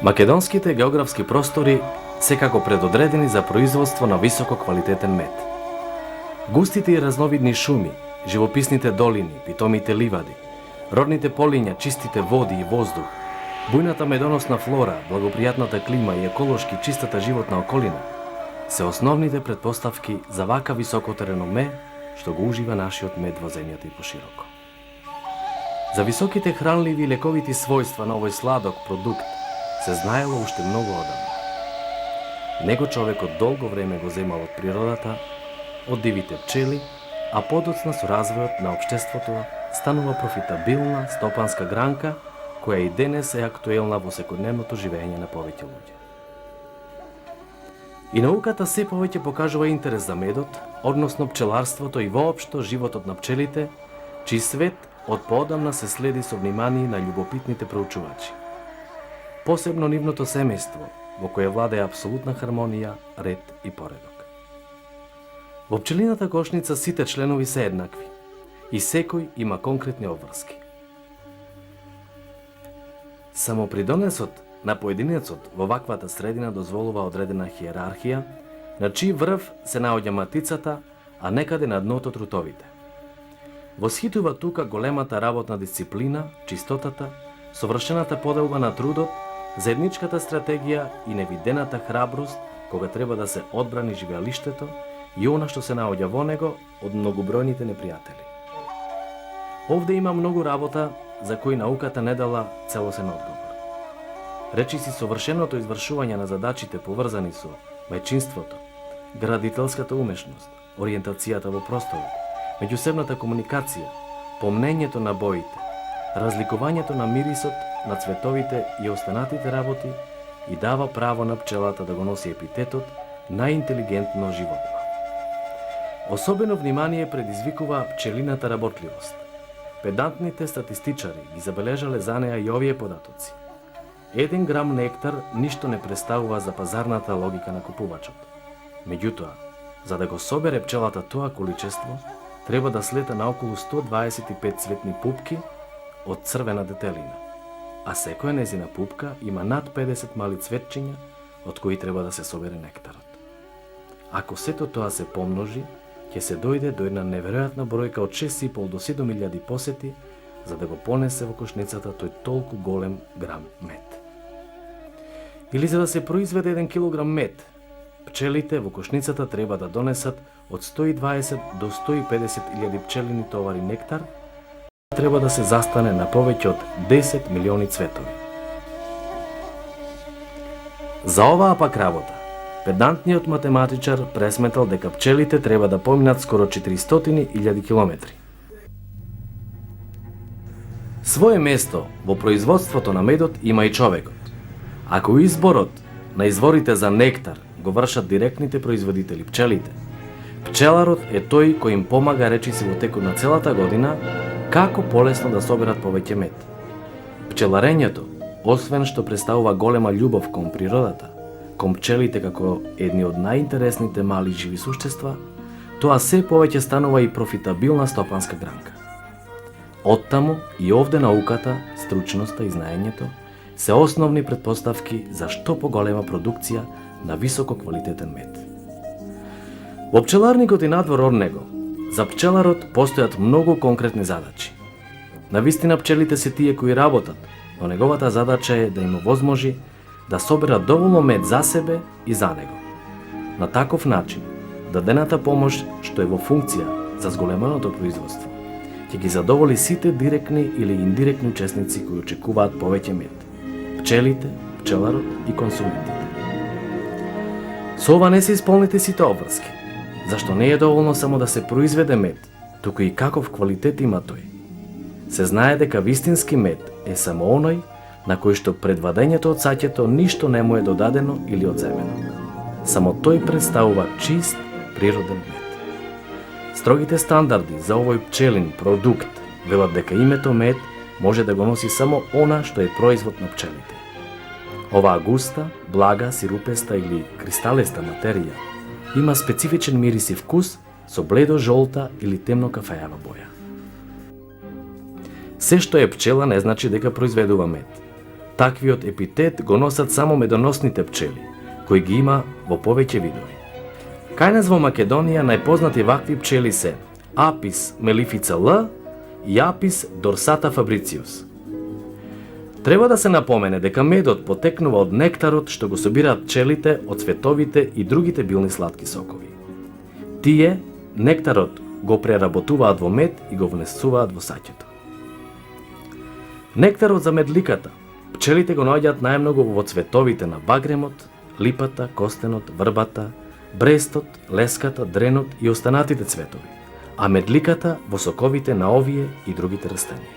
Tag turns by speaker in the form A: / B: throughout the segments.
A: Македонските географски простори секако предодредени за производство на високо квалитетен мед. Густите и разновидни шуми, живописните долини, питомите ливади, родните полиња, чистите води и воздух, бујната медоносна флора, благопријатната клима и еколошки чистата животна околина се основните претпоставки за вака високото реноме што го ужива нашиот мед во земјата и пошироко. За високите хранливи и лековити својства на овој сладок продукт се знаело уште многу одамна. Него човекот долго време го земал од природата, од дивите пчели, а подоцна со развојот на општеството станува профитабилна стопанска гранка која и денес е актуелна во секојдневното живење на повеќе луѓе. И науката се повеќе покажува интерес за медот, односно пчеларството и воопшто животот на пчелите, чиј свет од поодамна се следи со внимание на љубопитните проучувачи. Посебно нивното семејство, во кое владее апсолутна хармонија, ред и поредок. Во пчелината кошница сите членови се еднакви и секој има конкретни обврски. Само придонесот на поединецот во ваквата средина дозволува одредена хиерархија, на чиј врв се наоѓа матицата, а некаде на дното трутовите. Восхитува тука големата работна дисциплина, чистотата, совршената поделба на трудот, заедничката стратегија и невидената храброст кога треба да се одбрани живеалиштето и она што се наоѓа во него од многобројните непријатели. Овде има многу работа за кои науката не дала целосен одговор. Речиси совршеното извршување на задачите поврзани со мајчинството, градителската умешност, ориентацијата во просторот, меѓусебната комуникација, помнењето на боите, разликувањето на мирисот на цветовите и останатите работи и дава право на пчелата да го носи епитетот најинтелигентно животно. Особено внимание предизвикува пчелината работливост. Педантните статистичари ги забележале за неа и овие податоци. 1 грам нектар ништо не представува за пазарната логика на купувачот. Меѓутоа, за да го собере пчелата тоа количество, треба да слета на околу 125 цветни пупки од црвена детелина, а секоја незина пупка има над 50 мали цветчиња од кои треба да се собере нектарот. Ако сето тоа се помножи, ќе се дојде до една неверојатна бројка од 6,5 до 7.000 посети за да го понесе во кошницата тој толку голем грам мед. Или за да се произведе 1 килограм мед, пчелите во кошницата треба да донесат од 120 до 150.000 пчелини товари нектар, треба да се застане на повеќе од 10 милиони цветови. За оваа пак работа, педантниот математичар пресметал дека пчелите треба да поминат скоро 400.000 километри. Своје место во производството на медот има и човекот. Ако изборот на изворите за нектар го вршат директните производители пчелите, пчеларот е тој кој им помага речиси во текот на целата година како полесно да соберат повеќе мед. Пчеларењето, освен што представува голема љубов кон природата, кон пчелите како едни од најинтересните мали живи суштества, тоа се повеќе станува и профитабилна стопанска гранка. Оттаму и овде науката, стручноста и знаењето се основни претпоставки за што поголема продукција на високо квалитетен мед. Во пчеларникот и надвор од него, за пчеларот постојат многу конкретни задачи. Навистина пчелите се тие кои работат, но неговата задача е да им овозможи да соберат доволно мед за себе и за него. На таков начин, дадената помош што е во функција за зголеменото производство, ќе ги задоволи сите директни или индиректни учесници кои очекуваат повеќе мед. Пчелите, пчеларот и консументите. Со ова не се исполните сите обврски, зашто не е доволно само да се произведе мед, туку и каков квалитет има тој. Се знае дека вистински мед е само оној на кој што пред вадењето од саќето ништо не му е додадено или одземено. Само тој представува чист природен мед. Строгите стандарди за овој пчелин продукт велат дека името мед може да го носи само она што е производ на пчелите. Оваа густа, блага, сирупеста или кристалеста материја има специфичен мирис и вкус со бледо жолта или темно кафејава боја. Се што е пчела не значи дека произведува мед. Таквиот епитет го носат само медоносните пчели, кои ги има во повеќе видови. Кај нас во Македонија најпознати вакви пчели се Apis mellifera L и Apis dorsata fabricius. Треба да се напомене дека медот потекнува од нектарот што го собираат пчелите од цветовите и другите билни сладки сокови. Тие, нектарот, го преработуваат во мед и го внесуваат во саќето. Нектарот за медликата пчелите го наоѓаат најмногу во цветовите на багремот, липата, костенот, врбата, брестот, леската, дренот и останатите цветови, а медликата во соковите на овие и другите растенија.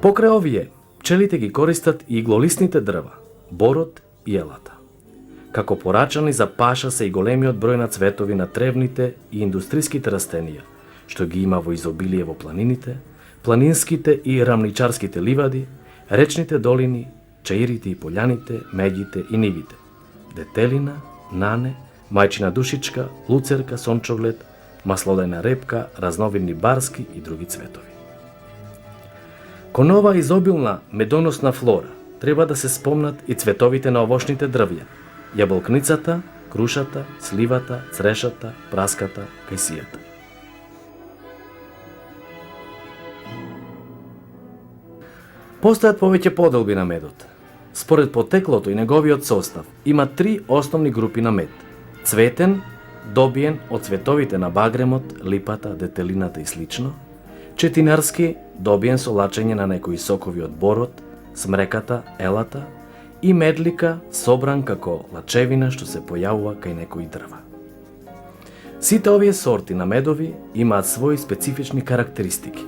A: Покрај овие, пчелите ги користат и иглолистните дрва, борот и елата. Како порачани за паша се и големиот број на цветови на тревните и индустриските растенија, што ги има во изобилие во планините, планинските и рамничарските ливади, речните долини, чаирите и полјаните, меѓите и нивите, детелина, нане, мајчина душичка, луцерка, сончоглед, маслодена репка, разновидни барски и други цветови. Кон оваа изобилна медоносна флора треба да се спомнат и цветовите на овошните дрвја, јаболкницата, крушата, сливата, црешата, праската, кајсијата. Постојат повеќе поделби на медот. Според потеклото и неговиот состав, има 3 основни групи на мед. Цветен, добиен од цветовите на багремот, липата, детелината и слично. Четинарски, добиен со лачење на некои сокови од борот, смреката, елата. И медлика, собран како лачевина што се појавува кај некои дрва. Сите овие сорти на медови имаат своји специфични карактеристики.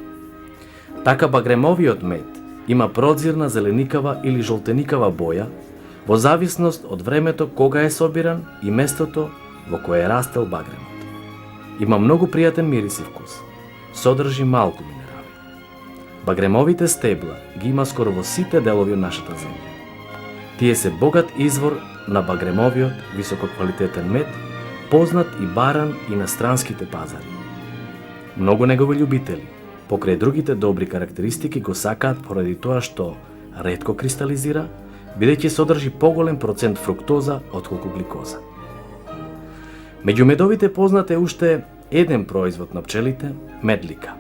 A: Така багремовиот мед има прозирна зеленикава или жолтеникава боја, во зависност од времето кога е собиран и местото во кое е растел багремот. Има многу пријатен мирис и вкус. Содржи малку минерали. Багремовите стебла ги има скоро во сите делови од нашата земја. Тие се богат извор на багремовиот висококвалитетен мед, познат и баран и на странските пазари. Многу негови љубители, покрај другите добри карактеристики, го сакаат поради тоа што ретко кристализира, бидејќи содржи поголем процент фруктоза отколку гликоза. Меѓу медовите познат е уште еден производ на пчелите – медлика.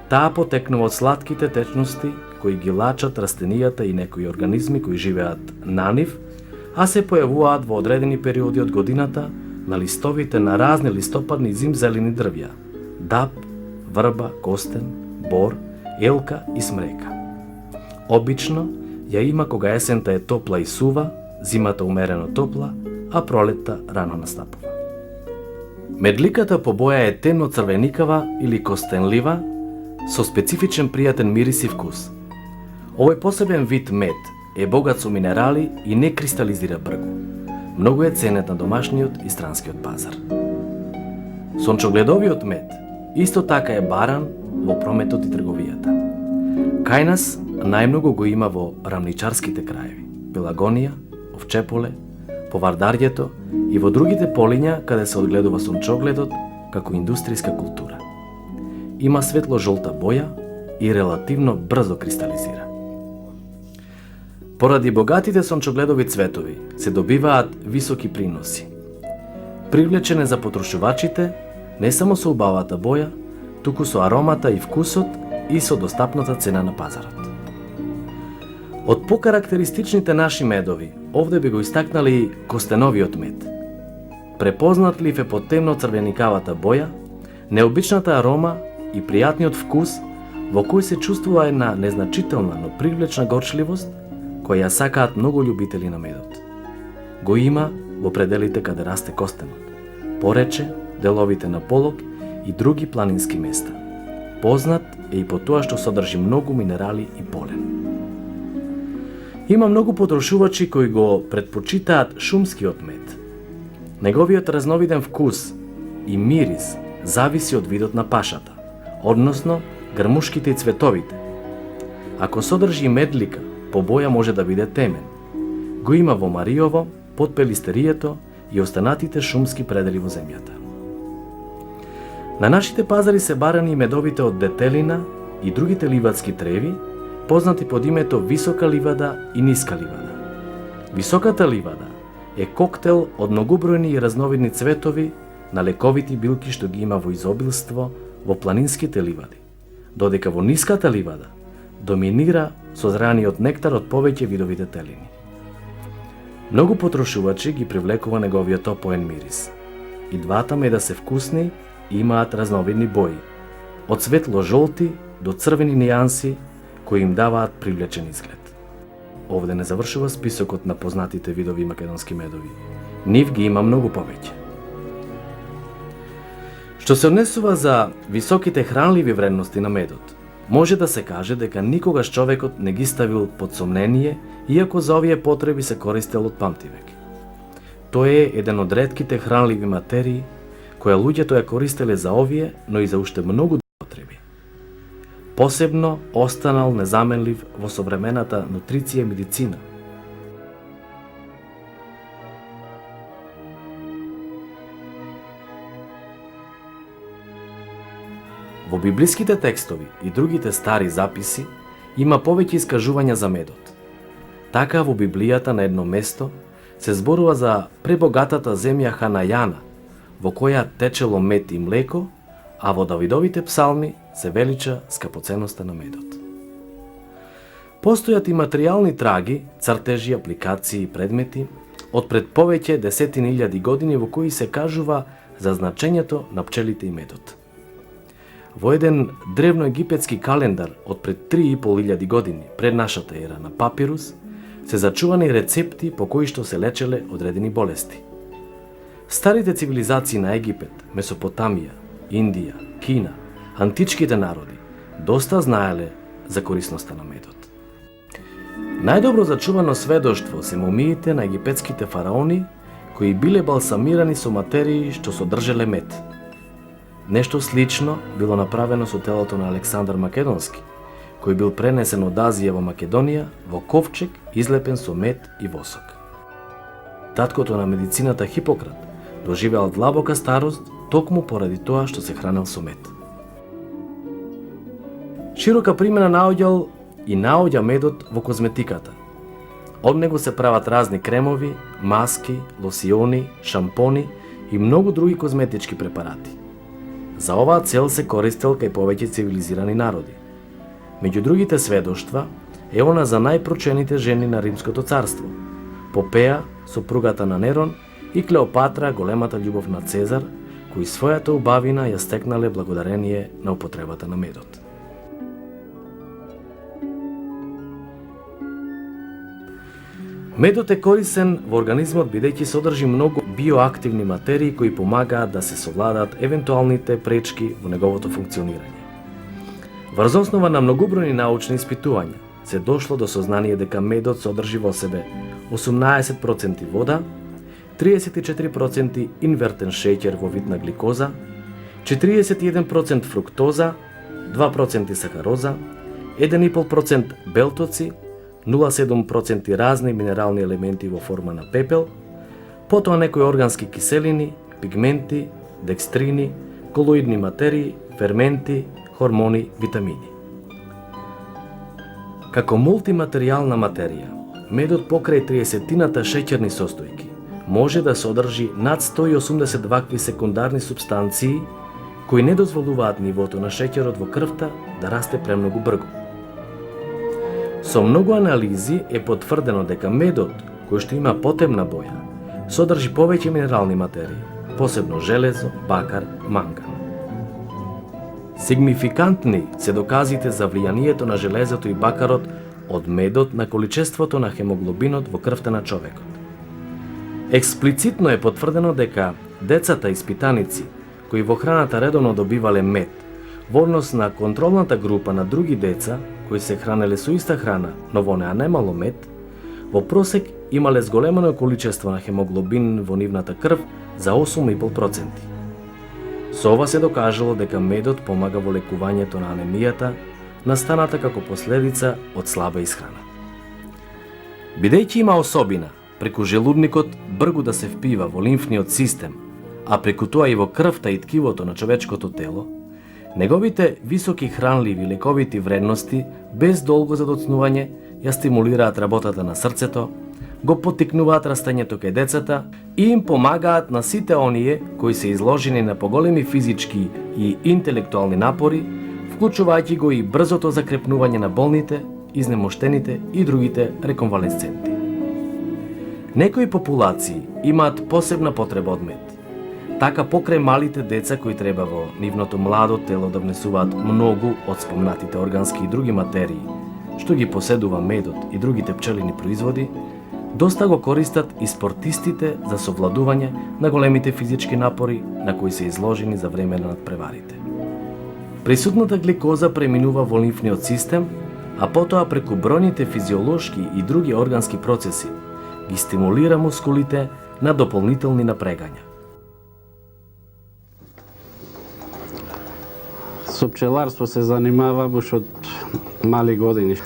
A: Таа потекнува од сладките течности кои ги лачат растенијата и некои организми кои живеат на нив, а се појавуваат во одредени периоди од годината на листовите на разни листопадни зимзелени дрвја – даб, врба, костен, бор, елка и смрека. Обично ја има кога есента е топла и сува, зимата умерено топла, а пролетта рано настапува. Медликата по боја е темно-црвеникава или костенлива, со специфичен пријатен мирис и вкус. Овој посебен вид мед е богат со минерали и не кристализира бргу. Многу е ценет на домашниот и странскиот пазар. Сончогледовиот мед исто така е баран во прометот и трговијата. Кај нас најмногу го има во рамничарските краеви, Пелагонија, Овчеполе, по Вардарјето и во другите полиња каде се одгледува сончогледот како индустријска култура. Има светло-жолта боја и релативно брзо кристализира. Поради богатите сончогледови цветови се добиваат високи приноси. Привлечен е за потрошувачите не само со убавата боја, туку со аромата и вкусот и со достапната цена на пазарот. Од покарактеристичните наши медови, овде би го истакнали костеновиот мед. Препознат лив е по темно-црвеникавата боја, необичната арома и пријатниот вкус во кој се чувствува една незначителна, но привлечна горчливост, која ја сакаат многу љубители на медот. Го има во пределите каде расте костенот, Порече, деловите на Полог и други планински места. Познат е и по тоа што содржи многу минерали и полен. Има многу потрошувачи кои го предпочитаат шумскиот мед. Неговиот разновиден вкус и мирис зависи од видот на пашата, односно грмушките и цветовите. Ако содржи медлика, по боја може да биде темен. Го има во Мариово, под Пелистерието и останатите шумски предели во земјата. На нашите пазари се барани и медовите од детелина и другите ливадски треви, познати под името висока ливада и ниска ливада. Високата ливада е коктел од многубројни и разновидни цветови на лековити билки што ги има во изобилство во планинските ливади, додека во ниската ливада доминира созраниот нектар од повеќе видови детелини. Многу потрошувачи ги привлекува неговиот опоен мирис. И двата меда се вкусни и имаат разновидни бои, од светло-жолти до црвени нијанси кои им даваат привлечен изглед. Овде не завршува списокот на познатите видови македонски медови. Нив ги има многу повеќе. Што се однесува за високите хранливи вредности на медот, може да се каже дека никогаш човекот не ги ставил под сомнение, иако за овие потреби се користел од памтивек. Тој е еден од ретките хранливи материи која луѓето ја користеле за овие, но и за уште многу потреби. Посебно останал незаменлив во современата нутриција и медицина. Во библиските текстови и другите стари записи има повеќе искажувања за медот. Така во Библијата на едно место се зборува за пребогатата земја Ханајана, во која течело мед и млеко, а во Давидовите псалми се велича скапоценноста на медот. Постојат и материјални траги, цртежи, апликации и предмети од пред повеќе десетини илјади години во кои се кажува за значењето на пчелите и медот. Во еден древноегипетски календар од пред 3.500 години пред нашата ера на папирус се зачувани рецепти по кои што се лечеле одредени болести. Старите цивилизации на Египет, Месопотамија, Индија, Кина, античките народи доста знаеле за корисноста на медот. Најдобро зачувано сведоштво се мумиите на египетските фараони кои биле балсамирани со материи што содржеле мед. Нешто слично било направено со телото на Александар Македонски, кој бил пренесен од Азија во Македонија во ковчег излепен со мед и восок. Таткото на медицината Хипократ доживеал длабока старост токму поради тоа што се хранел со мед. Широка примена наоѓа медот во козметиката. Од него се прават разни кремови, маски, лосиони, шампони и многу други козметички препарати. За оваа цел се користел кај повеќе цивилизирани народи. Меѓу другите сведоштва е она за најпрочените жени на Римското царство, Попеја, сопругата на Нерон, и Клеопатра, големата љубов на Цезар, кои својата убавина ја стекнале благодарение на употребата на медот. Медот е корисен во организмот бидејќи содржи многу биоактивни материи кои помагаат да се совладаат евентуалните пречки во неговото функционирање. Врз основа на многубројни научни испитувања се дошло до сознание дека медот содржи во себе 18% вода, 34% инвертен шеќер во вид на гликоза, 41% фруктоза, 2% сахароза, 1,5% белтоци, 0,7% разни минерални елементи во форма на пепел, потоа некои органски киселини, пигменти, декстрини, колоидни материи, ферменти, хормони, витамини. Како мултиматеријална материја, медот покрај 30-тината шеќерни состојки може да содржи над 180 вакви секундарни супстанции кои не дозволуваат нивото на шеќерот во крвта да расте премногу брзо. Со многу анализи е потврдено дека медот, кој што има потемна боја, содржи повеќе минерални материи, посебно железо, бакар, манган. Сигнификантни се доказите за влијанието на железото и бакарот од медот на количеството на хемоглобинот во крвта на човекот. Експлицитно е потврдено дека децата испитаници кои во храната редовно добивале мед, во однос на контролната група на други деца кои се хранеле со иста храна, но во неа немало мед, во просек имале зголемено количество на хемоглобин во нивната крв за 8,5%. Со ова се докажало дека медот помага во лекувањето на анемијата, настаната како последица од слаба исхрана. Бидејќи има особина преку желудникот бргу да се впива во лимфниот систем, а преку тоа и во крвта и ткивото на човечкото тело, неговите високи хранливи лековити вредности без долго задоцнување ја стимулираат работата на срцето, го поттикнуваат растењето кај децата и им помагаат на сите оние кои се изложени на поголеми физички и интелектуални напори, вклучувајќи го и брзото закрепнување на болните, изнемоштените и другите реконвалесценти. Некои популации имаат посебна потреба од мед. Така покрај малите деца кои треба во нивното младо тело да внесуваат многу од спомнатите органски и други материи, што ги поседува медот и другите пчелини производи, доста го користат и спортистите за совладување на големите физички напори на кои се изложени за време на надпреварите. Присутната гликоза преминува во лимфниот систем, а потоа преку бројните физиолошки и други органски процеси ги стимулира мускулите на дополнителни напрегања.
B: Со пчеларство се занимавам уш од мали години.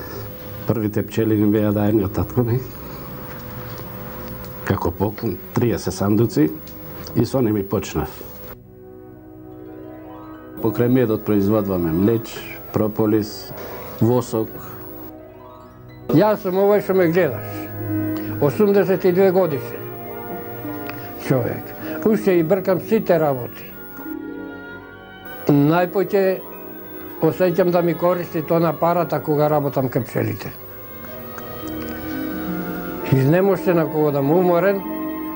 B: Првите пчелини беа даени од татко ми. Како поклон, 30 сандуци и со ними почнав. Покрај медот производваме млеч, прополис, восок.
C: Јас сум овој што ме гледаш. 82 годишен човек. Уште и бркам сите работи. Најпоќе осеќам да ми користи тона парата кога работам кај пчелите. Изнемоштена кога да му уморен,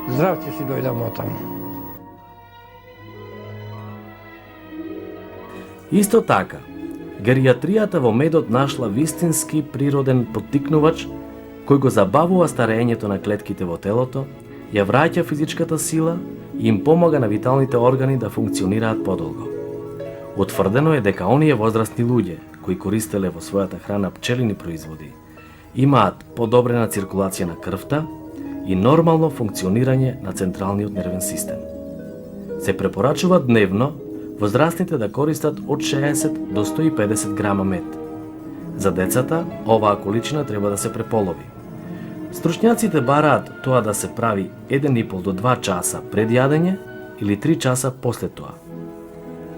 C: здрав ќе си дојдам отаму.
A: Исто така, геријатријата во медот нашла вистински природен поттикнувач кој го забавува старењето на клетките во телото, ја враќа физичката сила и им помага на виталните органи да функционираат подолго. Утврдено е дека оние возрастни луѓе кои користеле во својата храна пчелини производи имаат подобрена циркулација на крвта и нормално функционирање на централниот нервен систем. Се препорачува дневно возрастните да користат од 60 до 150 грама мед. За децата, оваа количина треба да се преполови. Стручњаците бараат тоа да се прави 1,5 до 2 часа пред јадење или 3 часа после тоа.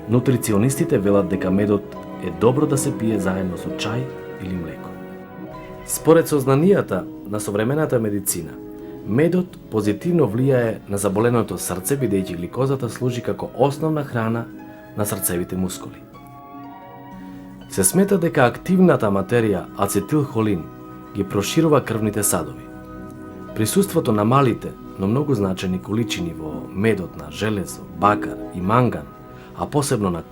A: Нутриционистите велат дека медот е добро да се пие заедно со чај или млеко. Според сознанијата на современата медицина, медот позитивно влијае на заболеното срце бидејќи гликозата служи како основна храна на срцевите мускули. Се смета дека активната материја ацетилхолин ги проширува крвните садови. Присуството на малите, но многу значени количини во медот на железо, бакар и манган, а посебно на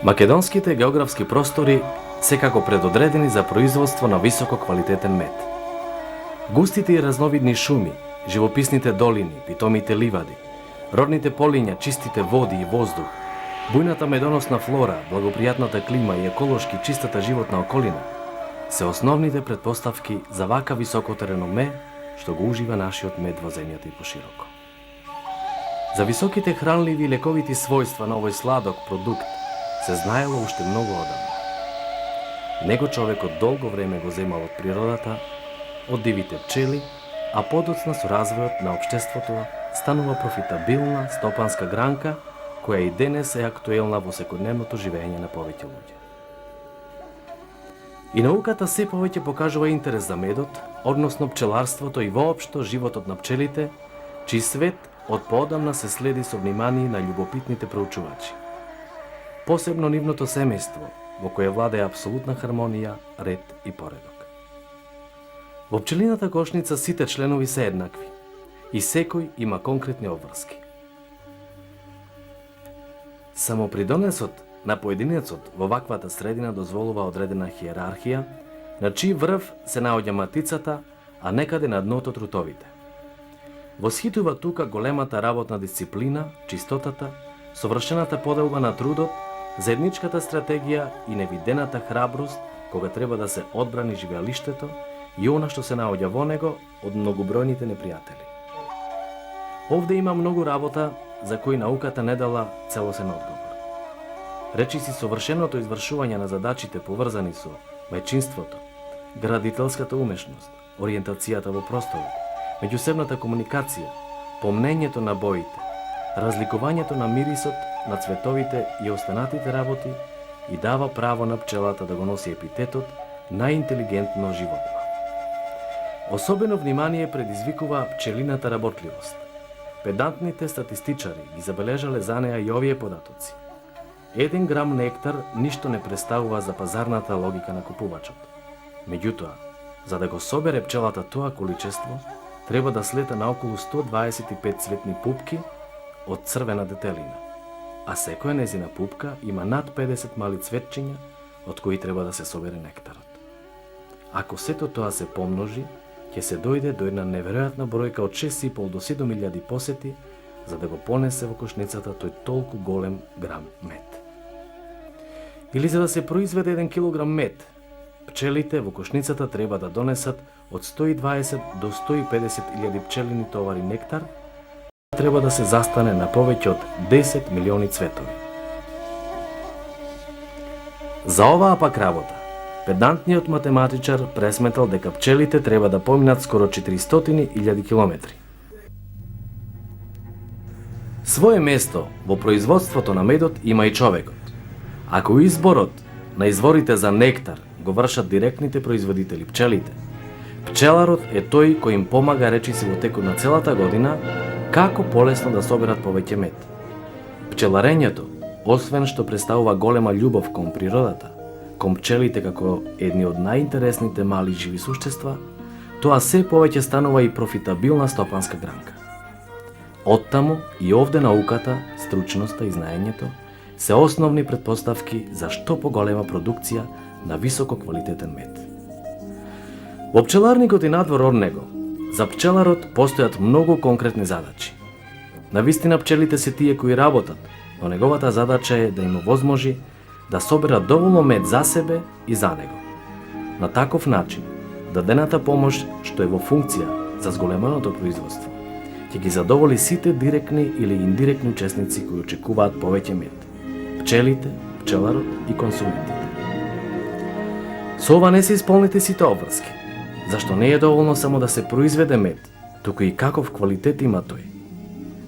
A: Македонските географски простори секако предодредени за производство на високо квалитетен мед. Густите и разновидни шуми, живописните долини, питомите ливади, родните полиња, чистите води и воздух, бујната медоносна флора, благопријатната клима и еколошки чистата животна околина се основните претпоставки за вака високото реноме што го ужива нашиот мед во земјата и пошироко. За високите хранливи и лековити својства на овој сладок продукт се знаело уште многу одамна. Него човекот долго време го земал од природата, од дивите пчели, а подоцна со развојот на општеството станува профитабилна стопанска гранка која и денес е актуелна во секојдневното живење на повеќе луѓе. И науката се повеќе покажува интерес за медот, односно пчеларството и воопшто животот на пчелите, чиј свет од поодамна се следи со внимание на љубопитните проучувачи. Посебно нивното семејство, во кое владее апсолутна хармонија, ред и поредок. Во пчелината кошница сите членови се еднакви и секој има конкретни обврски. Само придонесот на поединецот во ваквата средина дозволува одредена хиерархија, на чиј врв се наоѓа матицата, а некаде на дното трутовите. Восхитува тука големата работна дисциплина, чистотата, совршената поделба на трудот, заедничката стратегија и невидената храброст кога треба да се одбрани живеалиштето и она што се наоѓа во него од многобројните непријатели. Овде има многу работа за кои науката не дала целосен одговор. Речиси совршеното извршување на задачите поврзани со мајчинството, градителската умешност, ориентацијата во просторот, меѓусебната комуникација, помнењето на боите, разликувањето на мирисот на цветовите и останатите работи и дава право на пчелата да го носи епитетот најинтелигентно животно. Особено внимание предизвикува пчелината работливост. Педантните статистичари ги забележале за неа и овие податоци. 1 грам нектар ништо не представува за пазарната логика на купувачот. Меѓутоа, за да го собере пчелата тоа количество, треба да слета на околу 125 цветни пупки од црвена детелина, а секоја незина пупка има над 50 мали цветчиња од кои треба да се собере нектарот. Ако сето тоа се помножи, ќе се дојде до една неверојатна бројка од 6,5 до 7.000 посети за да го понесе во кошницата тој толку голем грам мед. Или за да се произведе 1 килограм мед, пчелите во кошницата треба да донесат од 120 до 150.000 пчелини товари нектар, треба да се застане на повеќе од 10 милиони цветови. За оваа пак работа, педантниот математичар пресметал дека пчелите треба да поминат скоро 400.000 километри. Своје место во производството на медот има и човекот. Ако изборот на изворите за нектар го вршат директните производители пчелите, пчеларот е тој кој им помага речиси во текот на целата година како полесно да соберат повеќе мед. Пчеларењето, освен што представува голема љубов кон природата, кон пчелите како едни од најинтересните мали живи суштества, тоа се повеќе станува и профитабилна стопанска гранка. Оттаму и овде науката, стручноста и знаењето се основни претпоставки за што поголема продукција на високо квалитетен мед. Во пчеларникот и надвор од него, за пчеларот постојат многу конкретни задачи. Навистина пчелите се тие кои работат, но неговата задача е да им овозможи да соберат доволно мед за себе и за него. На таков начин, дадената помош што е во функција за зголеменото производство, ќе ги задоволи сите директни или индиректни учесници кои очекуваат повеќе мед. Пчелите, пчеларот и консументите. Со ова не се исполните сите обврски, зашто не е доволно само да се произведе мед, туку и каков квалитет има тој.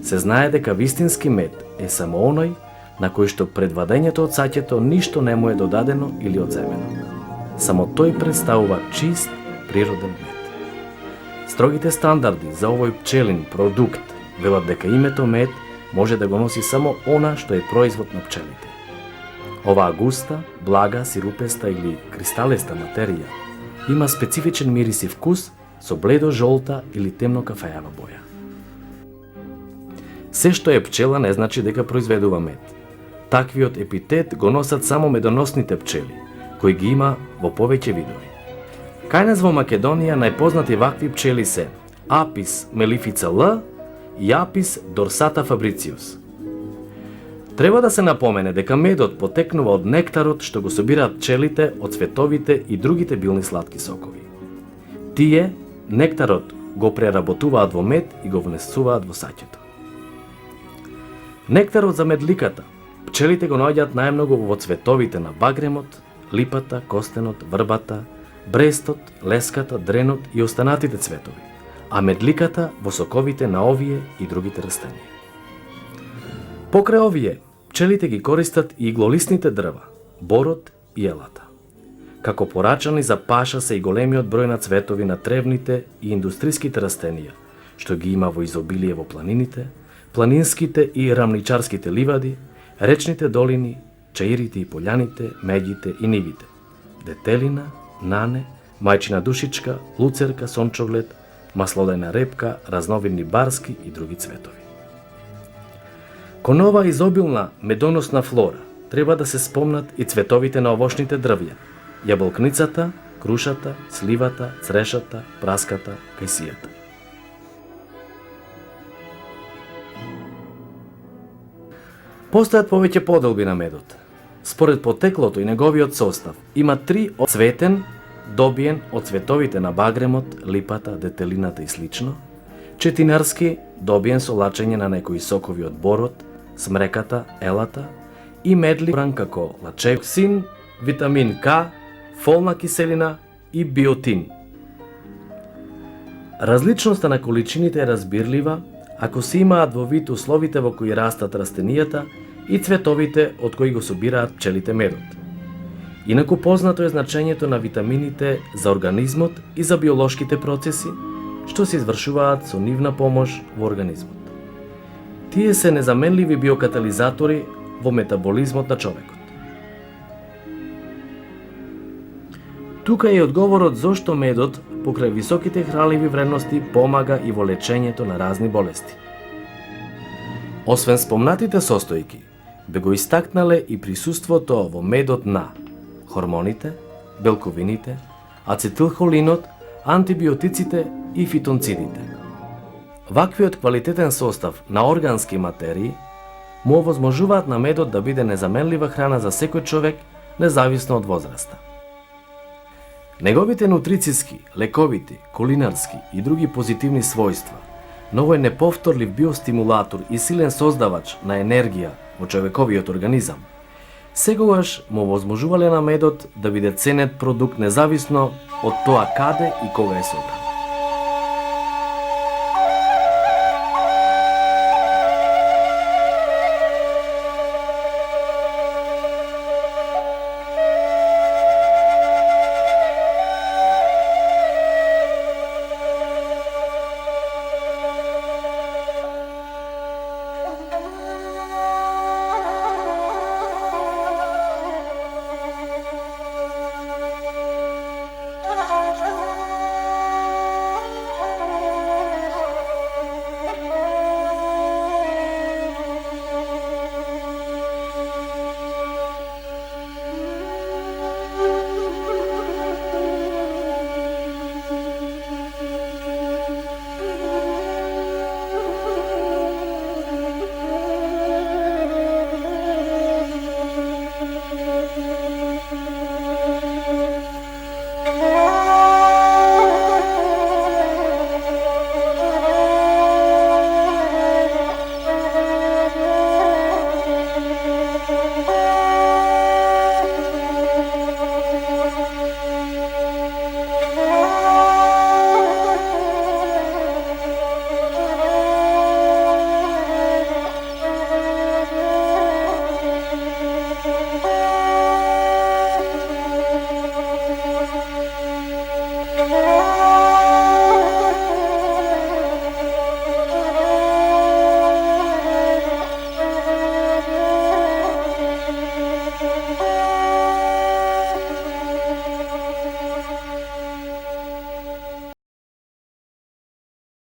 A: Се знае дека вистински мед е само оној на кој што пред вадењето од саќето ништо не му е додадено или одземено. Само тој представува чист природен мед. Строгите стандарди за овој пчелин продукт велат дека името мед може да го носи само она што е производ на пчелите. Оваа густа, блага, сирупеста или кристалеста материја има специфичен мирис и вкус со бледо жолта или темно кафеава боја. Се што е пчела не значи дека произведува мед. Таквиот епитет го носат само медоносните пчели, кои ги има во повеќе видови. Кај нас во Македонија најпознати вакви пчели се Апис мелифица Л и Апис дорсата фабрициус. Треба да се напомене дека медот потекнува од нектарот што го собираат пчелите од цветовите и другите билни сладки сокови. Тие нектарот го преработуваат во мед и го внесуваат во саќето. Нектарот за медликата пчелите го наоѓаат најмногу во цветовите на багремот, липата, костенот, врбата, брестот, леската, дренот и останатите цветови, а медликата во соковите на овие и другите растенија. Покрај овие, пчелите ги користат и иглолистните дрва, борот и елата. Како порачани за паша се и големиот број на цветови на тревните и индустриските растенија, што ги има во изобилие во планините, планинските и рамничарските ливади, речните долини, чаирите и полјаните, меѓите и нивите, детелина, нане, мајчина душичка, луцерка, сончоглед, маслодајна репка, разновидни барски и други цветови. Кон ова изобилна медоносна флора треба да се спомнат и цветовите на овошните дрвја, јаболкницата, крушата, сливата, црешата, праската, кајсијата. Постојат повеќе поделби на медот. Според потеклото и неговиот состав, има 3 цветен, добиен од цветовите на багремот, липата, детелината и слично, четинарски, добиен со лачење на некои сокови од борот, смреката, елата, и медли како лачевксин, витамин К, фолна киселина и биотин. Различноста на количините е разбирлива ако се имаат во вид условите во кои растат растенијата и цветовите од кои го собираат пчелите медот. Инаку познато е значењето на витамините за организмот и за биолошките процеси, што се извршуваат со нивна помош во организмот. Тие се незаменливи биокатализатори во метаболизмот на човекот. Тука е одговорот зошто медот, покрај високите хранливи вредности, помага и во лечењето на разни болести. Освен спомнатите состојки, бе го истакнале и присуството во медот на хормоните, белковините, ацетилхолинот, антибиотиците и фитонцидите. Ваквиот квалитетен состав на органски материи му овозможуваат на медот да биде незаменлива храна за секој човек, независно од возраста. Неговите нутрициски, лековити, кулинарски и други позитивни својства, но овој неповторлив биостимулатор и силен создавач на енергија во човековиот организам, секогаш му овозможувале на медот да биде ценет продукт независно од тоа каде и кога е собран.
D: Thank you.